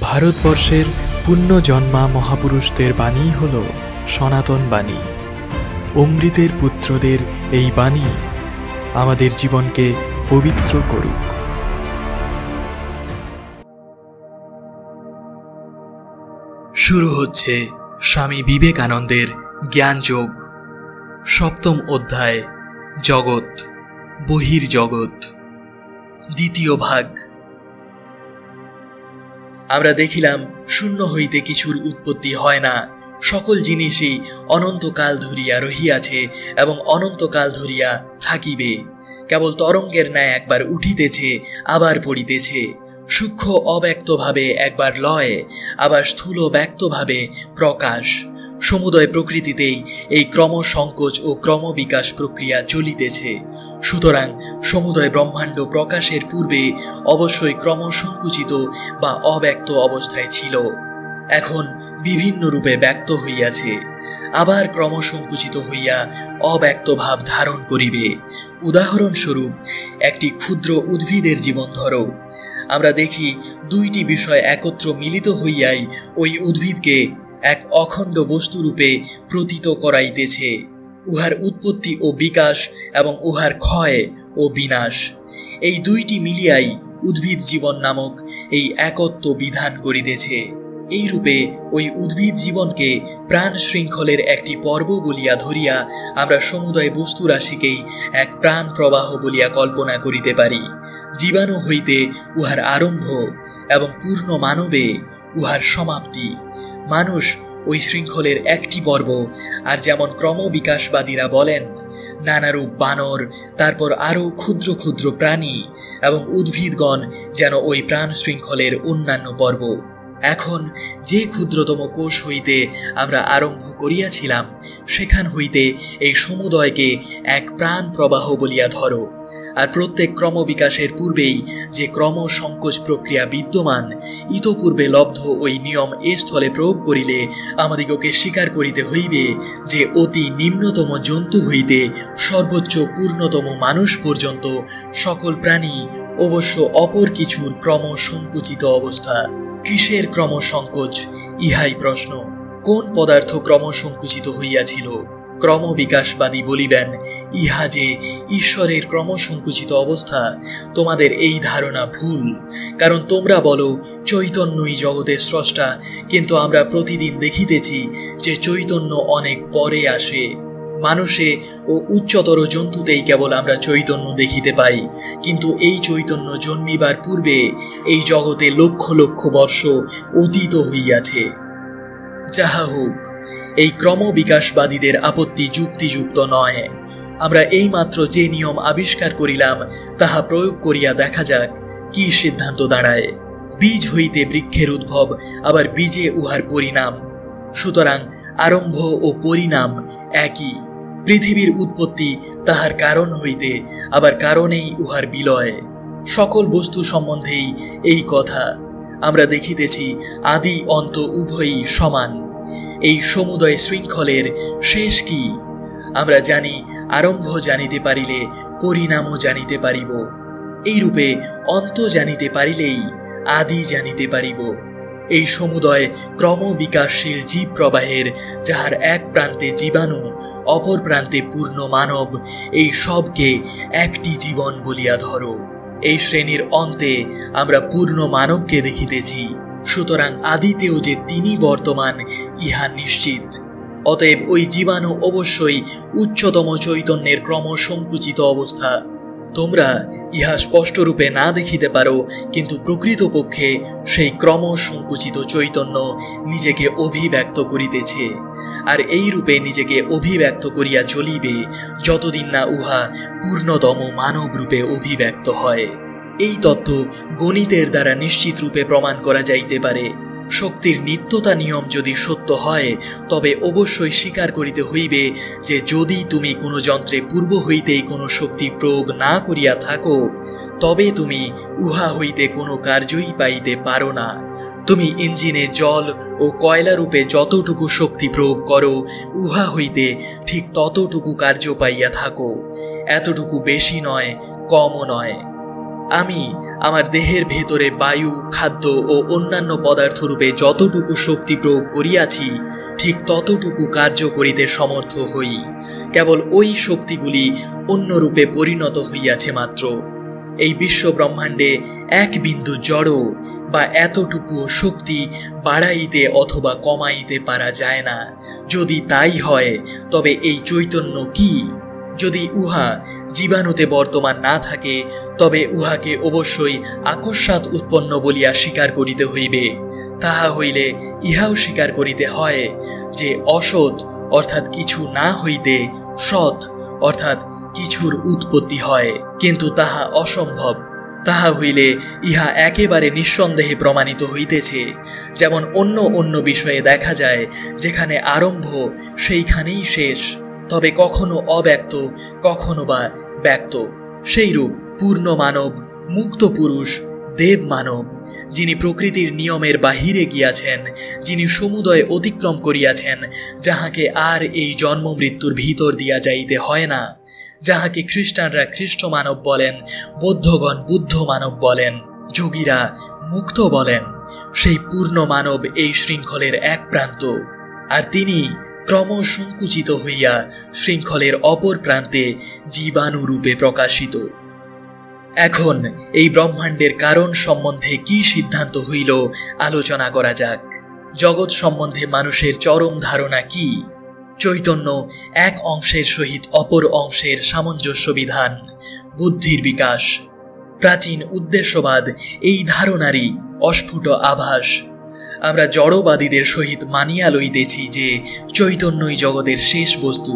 ভারতবর্ষের পুণ্যজন্মা মহাপুরুষদের বাণী হল সনাতন বাণী। অমৃতের পুত্রদের এই বাণী আমাদের জীবনকে পবিত্র করুক। শুরু হচ্ছে স্বামী বিবেকানন্দের জ্ঞানযোগ, সপ্তম অধ্যায়, জগৎ বহির্জগৎ, দ্বিতীয় ভাগ। আমরা দেখিলাম শূন্য হইতে কিছুর উৎপত্তি হয় না, সকল জিনিসই অনন্তকাল ধরিয়া রহিয়াছে এবং অনন্তকাল ধরিয়া থাকিবে। কেবল তরঙ্গের ন্যায় একবার উঠিতেছে, আবার পড়িতেছে। সূক্ষ্ম অব্যক্তভাবে একবার লয়, আবার স্থূল ব্যক্তভাবে প্রকাশ। সমুদয় প্রকৃতিতেই এই ক্রমসংকোচ ও ক্রমবিকাশ প্রক্রিয়া চলিতেছে। সুতরাং সমুদয় ব্রহ্মাণ্ড প্রকাশের পূর্বে অবশ্যই ক্রমসংকুচিত বা অব্যক্ত অবস্থায় ছিল, এখন বিভিন্ন রূপে ব্যক্ত হইয়াছে, আবার ক্রমসংকুচিত হইয়া অব্যক্ত ভাব ধারণ করিবে। উদাহরণস্বরূপ একটি ক্ষুদ্র উদ্ভিদের জীবন ধরো। আমরা দেখি দুইটি বিষয় একত্র মিলিত হইয়াই ওই উদ্ভিদকে এক অখণ্ড বস্তুরূপে প্রতীত করাইতেছে। উহার উৎপত্তি ও বিকাশ এবং উহার ক্ষয় ও বিনাশ, এই দুইটি মিলিয়াই উদ্ভিদ জীবন নামক এই একত্ব বিধান করিতেছে। এই রূপে ওই উদ্ভিদ জীবনকে প্রাণ শৃঙ্খলের একটি পর্ব বলিয়া ধরিয়া আমরা সমুদয় বস্তুরাশিকেই এক প্রাণ প্রবাহ বলিয়া কল্পনা করিতে পারি। জীবাণু হইতে উহার আরম্ভ এবং পূর্ণ মানবে উহার সমাপ্তি। মানুষ ওই শৃঙ্খলের একটি পর্ব, আর যেমন ক্রমবিকাশবাদীরা বলেন নানারূপ বানর, তারপর আরও ক্ষুদ্র ক্ষুদ্র প্রাণী এবং উদ্ভিদগণ যেন ওই প্রাণ শৃঙ্খলের অন্যান্য পর্ব। এখন যে ক্ষুদ্রতম কোষ হইতে আমরা আরম্ভ করিয়াছিলাম, সেখান হইতে এই সমুদয়কে এক প্রাণ প্রবাহ বলিয়া ধরো। আর প্রত্যেক ক্রমবিকাশের পূর্বেই যে ক্রম সংকোচ প্রক্রিয়া বিদ্যমান, ইতপূর্বে লব্ধ ওই নিয়ম এ স্থলে প্রয়োগ করিলে আমাদিগকে স্বীকার করিতে হইবে যে অতি নিম্নতম জন্তু হইতে সর্বোচ্চ পূর্ণতম মানুষ পর্যন্ত সকল প্রাণী অবশ্য অপর কিছুর ক্রম সংকুচিত অবস্থা। কিসের ক্রম সংকোচ? ইহাই প্রশ্ন। কোন পদার্থ ক্রম সংকুচিত হইয়াছিল? ক্রমবিকাশবাদী বলিবেন ইহা যে ঈশ্বরের ক্রম সংকুচিত অবস্থা। তোমাদের এই ধারণা ভুল, কারণ তোমরা বলো চৈতন্যই জগতের স্রষ্টা, কিন্তু আমরা প্রতিদিন দেখিতেছি যে চৈতন্য অনেক পরে আসে। মানুষে ও উচ্চতর জন্তুতেই কেবল আমরা চৈতন্য দেখিতে পাই, কিন্তু এই চৈতন্য জন্মিবার পূর্বে এই জগতে লক্ষ লক্ষ বর্ষ অতীত হইয়াছে। যাহা হোক, এই ক্রমবিকাশবাদীদের আপত্তি যুক্তিযুক্ত নয়। আমরা এইমাত্র যে নিয়ম আবিষ্কার করিলাম তাহা প্রয়োগ করিয়া দেখা যাক কি সিদ্ধান্ত দাঁড়ায়। বীজ হইতে বৃক্ষের উদ্ভব, আবার বীজে উহার পরিণাম। সুতরাং আরম্ভ ও পরিণাম একই। পৃথিবীর উৎপত্তি তাহার কারণ হইতে, আবার কারণেই উহার বিলয়। সকল বস্তু সম্বন্ধেই এই কথা। আমরা দেখিতেছি আদি অন্ত উভয়ই সমান। এই সমুদয় শৃঙ্খলের শেষ কি? আমরা জানি আরম্ভ জানিতে পারিলে পরিণামও জানিতে পারিব। এইরূপে অন্ত জানিতে পারিলেই আদি জানিতে পারিব। এই সমুদয় ক্রমবিকাশশীল জীব প্রবাহের, যাহার এক প্রান্তে জীবাণু, অপর প্রান্তে পূর্ণ মানব, এই সবকে একটি জীবন বলিয়া ধরো। এই শ্রেণীর অন্তে আমরা পূর্ণ মানবকে দেখিতেছি। সুতরাং আদিতেও যে তিনি বর্তমান ইহা নিশ্চিত। অতএব ওই জীবাণু অবশ্যই উচ্চতম চৈতন্যের ক্রম সংকুচিত অবস্থা। তোমরা ইহা স্পষ্টরূপে না দেখিতে পারো, কিন্তু প্রকৃতপক্ষে সেই ক্রম সংকুচিত চৈতন্য নিজেকে অভিব্যক্ত করিতেছে। আর এই রূপে নিজেকে অভিব্যক্ত করিয়া চলিবে যতদিন না উহা পূর্ণতম মানব রূপে অভিব্যক্ত হয়। এই তত্ত্ব গণিতের দ্বারা নিশ্চিত রূপে প্রমাণ করা যাইতে পারে। শক্তির নিত্যতা নিয়ম যদি সত্য হয়, তবে অবশ্যই স্বীকার করিতে হইবে যে যদি তুমি কোনো যন্ত্রে পূর্ব হইতেই কোনো শক্তি প্রয়োগ না করিয়া থাকো, তবে তুমি উহা হইতে কোনো কার্যই পাইতে পারো না। তুমি ইঞ্জিনে জল ও কয়লা রূপে যতটুকু শক্তি প্রয়োগ করো, উহা হইতে ঠিক ততটুকু কার্য পাইয়া থাকো। এতটুকু বেশি নয়, কমও নয়। আমি আমার দেহের ভেতরে বায়ু, খাদ্য ও অন্যান্য পদার্থরূপে যতটুকু শক্তি প্রয়োগ করিয়াছি, ঠিক ততটুকু কার্য করিতে সমর্থ হই। কেবল ওই শক্তিগুলি অন্য রূপে পরিণত হইয়াছে মাত্র। এই বিশ্ব ব্রহ্মাণ্ডে এক বিন্দু জড় বা এতটুকু শক্তি বাড়াইতে অথবা কমাইতে পারা যায় না। যদি তাই হয়, তবে এই চৈতন্য কি? যদি উহা জীবাণুতে বর্তমান না থাকে, তবে উহাকে অবশ্যই আকস্মাৎ উৎপন্ন বলিয়া স্বীকার করিতে হইবে। তাহা হইলে ইহাও স্বীকার করিতে হয় যে অসৎ অর্থাৎ কিছু না হইতে সৎ অর্থাৎ কিছুর উৎপত্তি হয়, কিন্তু তাহা অসম্ভব। তাহা হইলে ইহা একেবারে নিঃসন্দেহে প্রমাণিত হইতেছে। যেমন অন্য অন্য বিষয়ে দেখা যায়, যেখানে আরম্ভ সেইখানেই শেষ, তবে কখনো অব্যক্ত, কখনো বা ব্যক্ত। সেইরূপ পূর্ণ মানব, মুক্ত পুরুষ, দেব মানব, যিনি প্রকৃতির নিয়মের বাহিরে গিয়াছেন, যিনি সমুদয় অতিক্রম করিয়াছেন, যাহাকে আর এই জন্ম মৃত্যুর ভিতর দিয়া যাইতে হয় না, যাহাকে খ্রিস্টানরা খ্রিস্ট মানব বলেন, বৌদ্ধগণ বুদ্ধ মানব বলেন, যোগীরা মুক্ত বলেন, সেই পূর্ণ মানব এই শৃঙ্খলের এক প্রান্ত, আর তিনি ক্রমসংকুচিত হইয়া শৃঙ্খলের অপর প্রান্তে জীবাণুরূপে প্রকাশিত। এখন এই ব্রহ্মাণ্ডের কারণ সম্বন্ধে কি সিদ্ধান্ত হইল আলোচনা করা যাক। জগৎ সম্বন্ধে মানুষের চরম ধারণা কি? চৈতন্য এক অংশের সহিত অপর অংশের সামঞ্জস্য বিধান, বুদ্ধির বিকাশ। প্রাচীন উদ্দেশ্যবাদ এই ধারণারই অস্ফুট আভাস। আমরা জড়বাদীদের সহিত মানিয়া লইতেছি যে চৈতন্যই জগতের শেষ বস্তু,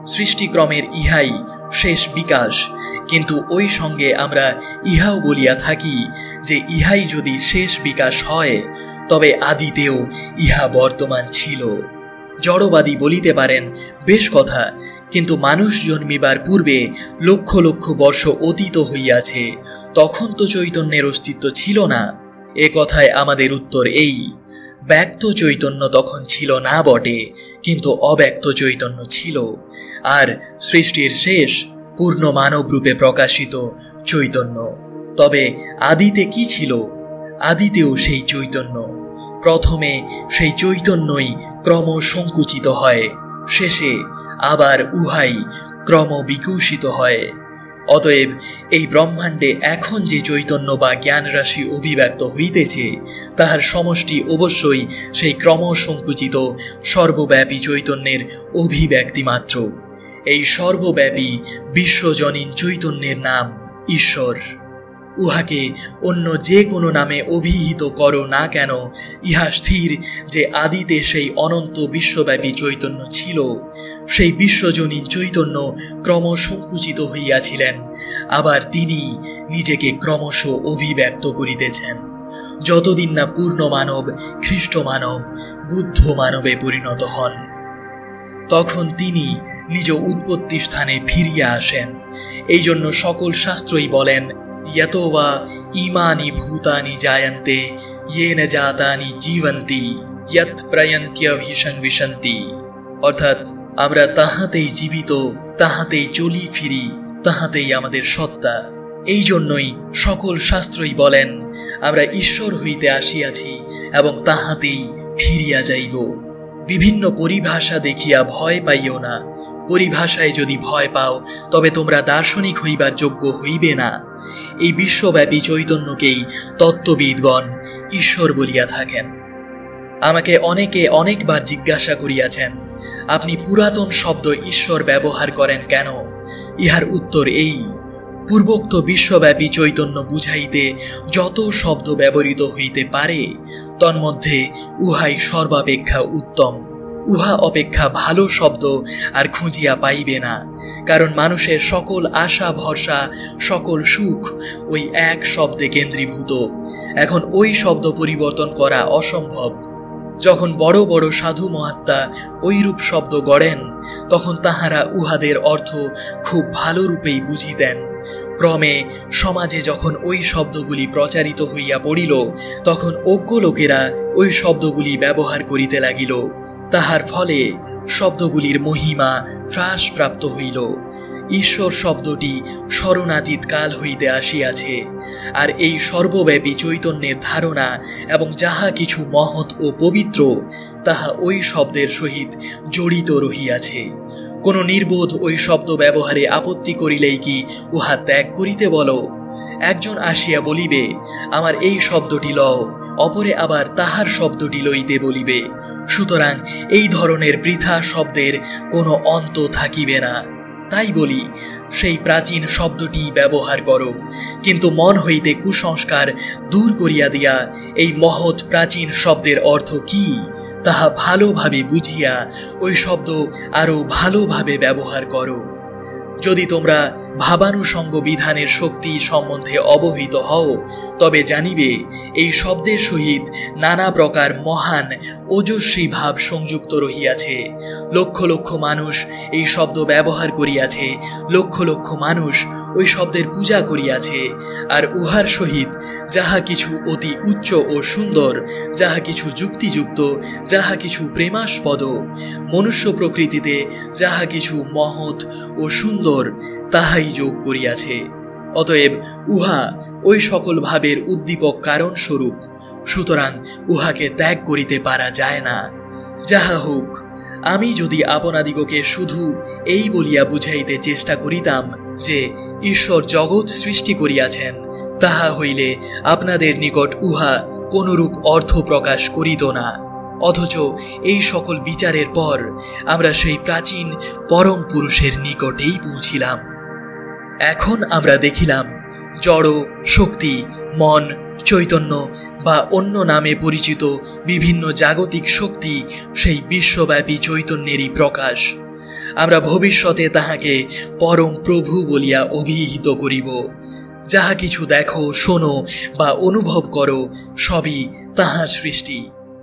সৃষ্টিক্রমের ইহাই শেষ বিকাশ, কিন্তু ওই সঙ্গে আমরা ইহাও বলিয়া থাকি যে ইহাই যদি শেষ বিকাশ হয়, তবে আদিতেও ইহা বর্তমান ছিল। জড়বাদী বলিতে পারেন, বেশ কথা, কিন্তু মানুষ জন্মিবার পূর্বে লক্ষ লক্ষ বর্ষ অতীত হইয়াছে, তখন তো চৈতন্যের অস্তিত্ব ছিল না। এ কথায় আমাদের উত্তর এই, ব্যক্ত চৈতন্য তখন ছিল না বটে, কিন্তু অব্যক্ত চৈতন্য ছিল, আর সৃষ্টির শেষ পূর্ণ মানব রূপে প্রকাশিত চৈতন্য। তবে আদিতে কি ছিল? আদিতেও সেই চৈতন্য। প্রথমে সেই চৈতন্যই ক্রম সংকুচিত হয়, শেষে আবার উহাই ক্রম বিকশিত হয়। অতএব এই ব্রহ্মাণ্ডে এখন যে চৈতন্য বা জ্ঞান রাশি অভিব্যক্ত হইতেছে, তাহার সমষ্টি অবশ্যই সেই ক্রমসংকুচিত সর্বব্যাপী চৈতন্যের অভিব্যক্তি মাত্র। এই সর্বব্যাপী বিশ্বজনীন চৈতন্যের নাম ঈশ্বর। উহাকে অন্য যে কোনো নামে অভিহিত করো না কেন, ইহা স্থির যে আদিতে সেই অনন্ত বিশ্বব্যাপী চৈতন্য ছিল। সেই বিশ্বজনীন চৈতন্য ক্রমসংকুচিত হইয়াছিলেন, আবার তিনি নিজেকে ক্রমশ অভিব্যক্ত করিতেছেন, যতদিন না পূর্ণ মানব, খ্রিস্ট মানব, বুদ্ধ মানবে পরিণত হন। তখন তিনি নিজ উৎপত্তি স্থানে ফিরিয়া আসেন। এই জন্য সকল শাস্ত্রই বলেন, यतो वा इमानि भूतानि जायन्ते येन जातानि जीवन्ति यत् प्रयन्त्यभिसंविशन्ति। অর্থাৎ আমরা তাহাতেই জীবিত, তাহাতেই চলি ফিরি, তাহাতেই আমাদের সত্তা। এই জন্যই সকল শাস্ত্রই বলেন, আমরা ঈশ্বর হইতে আসিয়াছি এবং তাহাতেই ফিরিয়া যাইব। বিভিন্ন পরিভাষা দেখিয়া ভয় পাইও না। পরিভাষায় যদি ভয় পাও, তবে তোমরা দার্শনিক হইবার যোগ্য হইবে না। এই বিশ্বব্যাপী চৈতন্যকেই তত্ত্ববিদগণ ঈশ্বর বলিয়া থাকেন। আমাকে অনেকে অনেকবার জিজ্ঞাসা করিয়াছেন, আপনি পুরাতন শব্দ ঈশ্বর ব্যবহার করেন কেন? ইহার উত্তর এই, পূর্বোক্ত বিশ্বব্যাপী চৈতন্য বুঝাইতে যত শব্দ ব্যবহৃত হইতে পারে, তন্মধ্যে উহাই সর্বাপেক্ষা উত্তম। উহা অপেক্ষা ভালো শব্দ আর খুঁজিয়া পাইবে না, কারণ মানুষের সকল আশা ভরসা, সকল সুখ ওই এক শব্দে কেন্দ্রীভূত। এখন ওই শব্দ পরিবর্তন করা অসম্ভব। যখন বড় বড় সাধু মহাত্মা ওইরূপ শব্দ গড়েন, তখন তাহারা উহাদের অর্থ খুব ভালো রূপেই বুঝিতেন। ক্রমে সমাজে যখন ওই শব্দগুলি প্রচারিত হইয়া পড়িল, তখন অজ্ঞ লোকেরা ওই শব্দগুলি ব্যবহার করিতে লাগিল। তাহার ফলে শব্দগুলির মহিমা হ্রাসপ্রাপ্ত হইল। ঈশ্বর শব্দটি স্মরণাতীত কাল হইতে আসিয়াছে, আর এই সর্বব্যাপী চৈতন্যের ধারণা এবং যাহা কিছু মহৎ ও পবিত্র তাহা ওই শব্দের সহিত জড়িত রহিয়াছে। কোন নির্বোধ ওই শব্দ ব্যবহারে আপত্তি করিলেই কি উহা ত্যাগ করিতে বলো? একজন আসিয়া বলিবে, আমার এই শব্দটি লও, অপরে আবার তাহার শব্দটি লইতে বলিবে। সুতরাং এই ধরনের বৃথা শব্দের কোনো অন্ত থাকিবে না। তাই বলি, সেই প্রাচীন শব্দটি ব্যবহার করো, কিন্তু মন হইতে কুসংস্কার দূর করিয়া দিয়া এই মহৎ প্রাচীন শব্দের অর্থ কি তাহা ভালোভাবে বুঝিয়া ওই শব্দ আরো ভালোভাবে ব্যবহার করো। যদি তোমরা ভাবানুষঙ্গ বিধানের শক্তি সম্বন্ধে অবহিত হও, তবে জানিবে এই শব্দের সহিত নানা প্রকার মহান ওজস্বী ভাব সংযুক্ত রহিয়াছে। লক্ষ লক্ষ মানুষ এই শব্দ ব্যবহার করিয়াছে, লক্ষ লক্ষ মানুষ ওই শব্দের পূজা করিয়াছে, আর উহার সহিত যাহা কিছু অতি উচ্চ ও সুন্দর, যাহা কিছু যুক্তিযুক্ত, যাহা কিছু প্রেমাস্পদ, মনুষ্য প্রকৃতিতে যাহা কিছু মহৎ ও সুন্দর তাহাই যোগ করিয়াছে। অতএব উহা ওই সকল ভাবের উদ্দীপক কারণ স্বরূপ, সুতরাং উহাকে ত্যাগ করিতে পারা যায় না। যাহা হোক, আমি যদি আপনাদিগকে শুধু এই বলিয়া বুঝাইতে চেষ্টা করিতাম যে ঈশ্বর জগৎ সৃষ্টি করিয়াছেন, তাহা হইলে আপনাদের নিকট উহা কোনরূপ অর্থ প্রকাশ করিত না। অথচ এই সকল বিচারের পর আমরা সেই প্রাচীন পরম পুরুষের নিকটেই পৌঁছিলাম। এখন আমরা দেখিলাম জড়, শক্তি, মন, চৈতন্য বা অন্য নামে পরিচিত বিভিন্ন জাগতিক শক্তি সেই বিশ্বব্যাপী চৈতন্যেরই প্রকাশ। আমরা ভবিষ্যতে তাহাকে পরম প্রভু বলিয়া অভিহিত করিব। যাহা কিছু দেখো, শোনো বা অনুভব করো, সবই তাহার সৃষ্টি।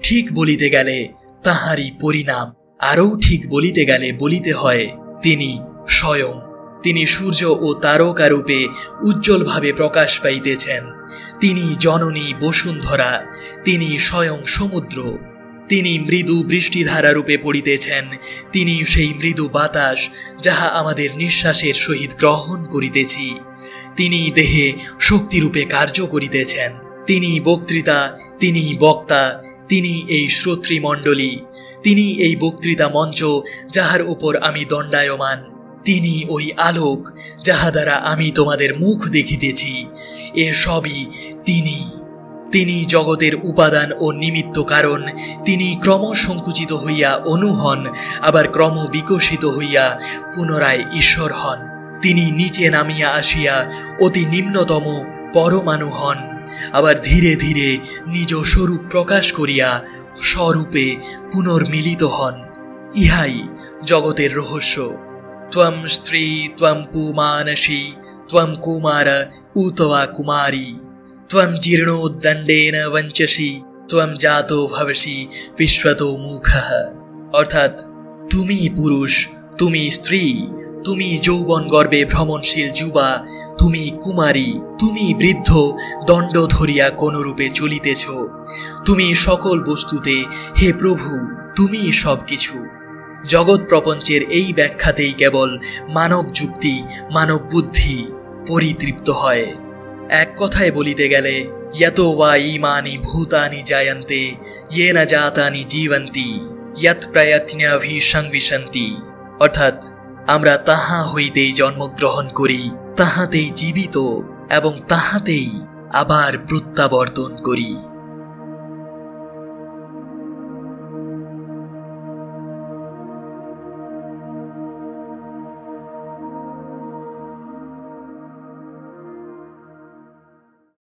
ঠিক বলিতে গেলে তাহারই পরিণাম, আরও ঠিক বলিতে গেলে বলিতে হয় তিনি স্বয়ং। তিনি সূর্য ও তারকা রূপে উজ্জ্বলভাবে প্রকাশ পাইতেছেন। তিনি জননী বসুন্ধরা, তিনি স্বয়ং সমুদ্র। তিনি মৃদু বৃষ্টিধারা রূপে পড়িতেছেন। তিনি সেই মৃদু বাতাস যাহা আমাদের নিঃশ্বাসের সহিত গ্রহণ করিতেছি। তিনি দেহে শক্তিরূপে কার্য করিতেছেন। তিনি বক্তৃতা, তিনি বক্তা, তিনি এই শ্রোতৃমণ্ডলী, তিনি এই বক্তৃতা মঞ্চ যাহার উপর আমি দণ্ডায়মান, তিনি ওই আলোক যাহা দ্বারা আমি তোমাদের মুখ দেখিতেছি। এ সবই তিনি। তিনি জগতের উপাদান ও নিমিত্ত কারণ। তিনি ক্রম সংকুচিত হইয়া অনু হন, আবার ক্রম বিকশিত হইয়া পুনরায় ঈশ্বর হন। তিনি নিচে নামিয়া আসিয়া অতি নিম্নতম পরমাণু হন, আবার ধীরে ধীরে নিজ স্বরূপ প্রকাশ করিয়া স্বরূপে পুনর্মিলিত হন। ইহাই জগতের রহস্য। ত্বম স্ত্রী, ত্বম পুমানসী, ত্বম কুমার উতবা কুমারী, ত্বম জীর্ণোদ্দণ্ডেন বঞ্চসি, ত্বম জাতো ভবসি বিশ্বতো মুখঃ। অর্থাৎ তুমি পুরুষ, তুমি স্ত্রী, তুমি যৌবন গর্বে ভ্রমণশীল যুবা, তুমি কুমারী, তুমি বৃদ্ধ দণ্ড ধরিয়া কোনরূপে চলিতেছ। তুমি সকল বস্তুতে, হে প্রভু, তুমি সবকিছু। জগৎ প্রপঞ্চের এই ব্যাখ্যাতেই কেবল মানব যুক্তি, মানব বুদ্ধি পরিতৃপ্ত হয়। এক কথায় বলিতে গেলে, यतो वा इमानि भूतानि जायन्ते येन जातानि जीवन्ति यत् प्रयत्नाभिसंविशन्ति। অর্থাৎ আমরা তাহা হইতেই জন্মগ্রহণ করি, তাহাতেই জীবিত এবং তাহাতেই আবার প্রত্যাবর্তন করি।